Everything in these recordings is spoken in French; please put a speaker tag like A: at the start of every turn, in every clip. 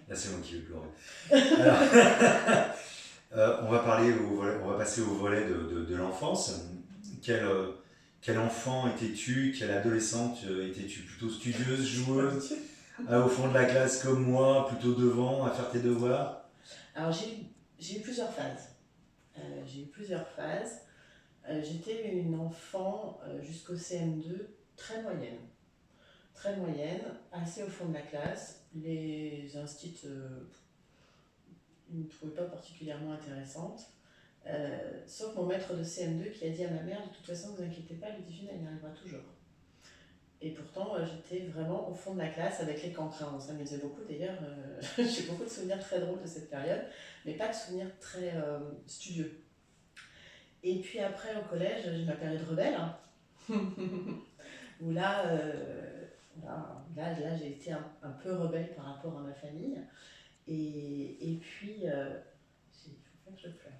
A: Là, c'est moi qui vais pleurer. Alors, on va passer au volet de l'enfance. Quel, euh, quel enfant étais-tu? Quelle adolescente étais-tu? Plutôt studieuse, joueuse, au fond de la classe comme moi, plutôt devant, à faire tes devoirs?
B: Alors j'ai eu plusieurs phases. J'ai eu plusieurs phases. J'étais une enfant jusqu'au CM2 très moyenne. Très moyenne, assez au fond de la classe. Les instits ne me trouvaient pas particulièrement intéressante. Sauf mon maître de CM2 qui a dit à ma mère, de toute façon, ne vous inquiétez pas, Ludivine, elle y arrivera toujours. Et pourtant, j'étais vraiment au fond de la classe avec les cancrins. On s'amusait beaucoup d'ailleurs. J'ai beaucoup de souvenirs très drôles de cette période, mais pas de souvenirs très studieux. Et puis après, au collège, j'ai ma période rebelle, hein, où là j'ai été un peu rebelle par rapport à ma famille. Et puis, il faut pas que je pleure.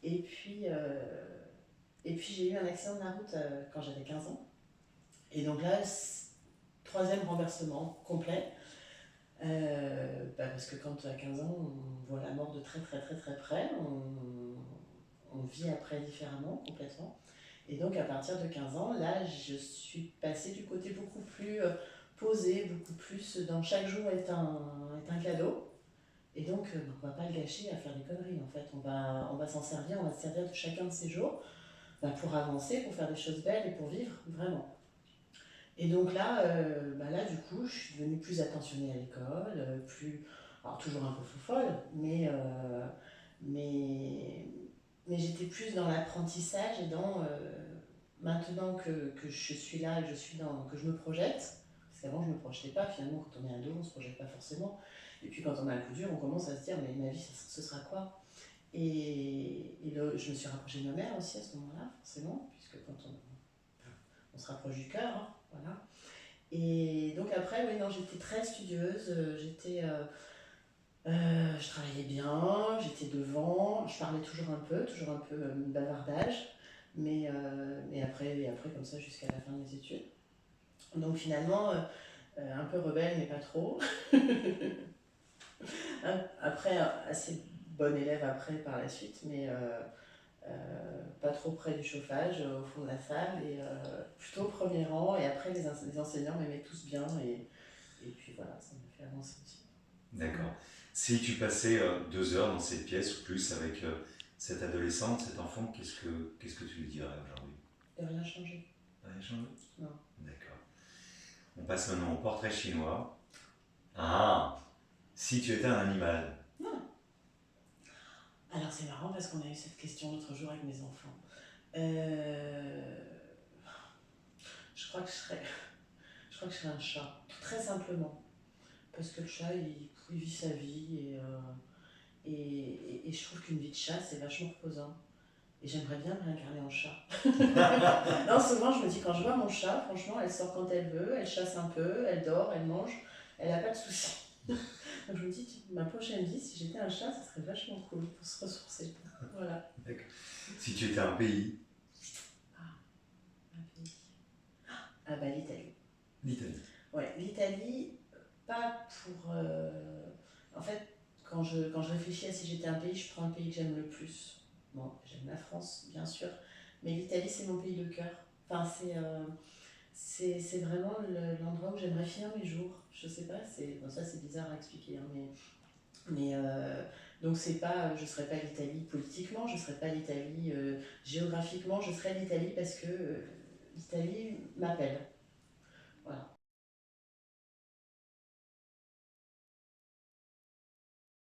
B: Et puis, euh, et puis j'ai eu un accident de la route quand j'avais 15 ans. Et donc là, troisième renversement complet. Parce que quand tu as 15 ans, on voit la mort de très très très très près, on vit après différemment, complètement. Et donc à partir de 15 ans, là, je suis passée du côté beaucoup plus posé, beaucoup plus dans chaque jour est un cadeau. Et donc on ne va pas le gâcher à faire des conneries en fait. On va s'en servir, on va se servir de chacun de ces jours pour avancer, pour faire des choses belles et pour vivre vraiment. Et donc là, du coup, je suis devenue plus attentionnée à l'école, alors toujours un peu folle, mais, mais j'étais plus dans l'apprentissage et maintenant que je suis là et que que je me projette, parce qu'avant je ne me projetais pas, finalement quand on est ado, on ne se projette pas forcément. Et puis quand on a un coup dur, on commence à se dire, mais ma vie, ce sera quoi? Je me suis rapprochée de ma mère aussi à ce moment-là, forcément, puisque quand on se rapproche du cœur, hein, voilà. Et donc après, oui, non, j'étais très studieuse, je travaillais bien, j'étais devant, je parlais toujours un peu bavardage, mais après comme ça jusqu'à la fin de mes études. Donc finalement, un peu rebelle, mais pas trop. Après, assez bonne élève après par la suite, pas trop près du chauffage, au fond de la salle, et plutôt au premier rang. Et après, les enseignants m'aimaient tous bien, et puis voilà, ça m'a fait avancer aussi.
A: D'accord. Si tu passais 2 heures dans cette pièce ou plus avec cette adolescente, cet enfant, qu'est-ce que tu lui dirais aujourd'hui?
B: De rien changer.
A: Rien changé.
B: Non.
A: D'accord. On passe maintenant au portrait chinois. Ah, si tu étais un animal.
B: Non. Alors c'est marrant parce qu'on a eu cette question l'autre jour avec mes enfants. Euh, je crois que je serais un chat, très simplement. Parce que le chat, il vit sa vie et je trouve qu'une vie de chat, c'est vachement reposant. Et j'aimerais bien me réincarner en chat. Non, souvent je me dis, quand je vois mon chat, franchement, elle sort quand elle veut, elle chasse un peu, elle dort, elle mange, elle n'a pas de soucis. Donc je me dis, ma prochaine vie, si j'étais un chat, ça serait vachement cool pour se ressourcer. Voilà.
A: D'accord. Si tu étais un pays.
B: Ah, un pays. Ah bah l'Italie.
A: L'Italie.
B: Ouais, l'Italie, pas pour... En fait, quand je réfléchis à si j'étais un pays, je prends le pays que j'aime le plus. Bon, j'aime la France, bien sûr, mais l'Italie, c'est mon pays de cœur. Enfin, c'est vraiment l'endroit où j'aimerais finir mes jours. Je sais pas, bon, ça c'est bizarre à expliquer, hein, mais donc c'est pas, je serais pas l'Italie politiquement, je serais pas l'Italie géographiquement, je serais l'Italie parce que l'Italie m'appelle. Voilà.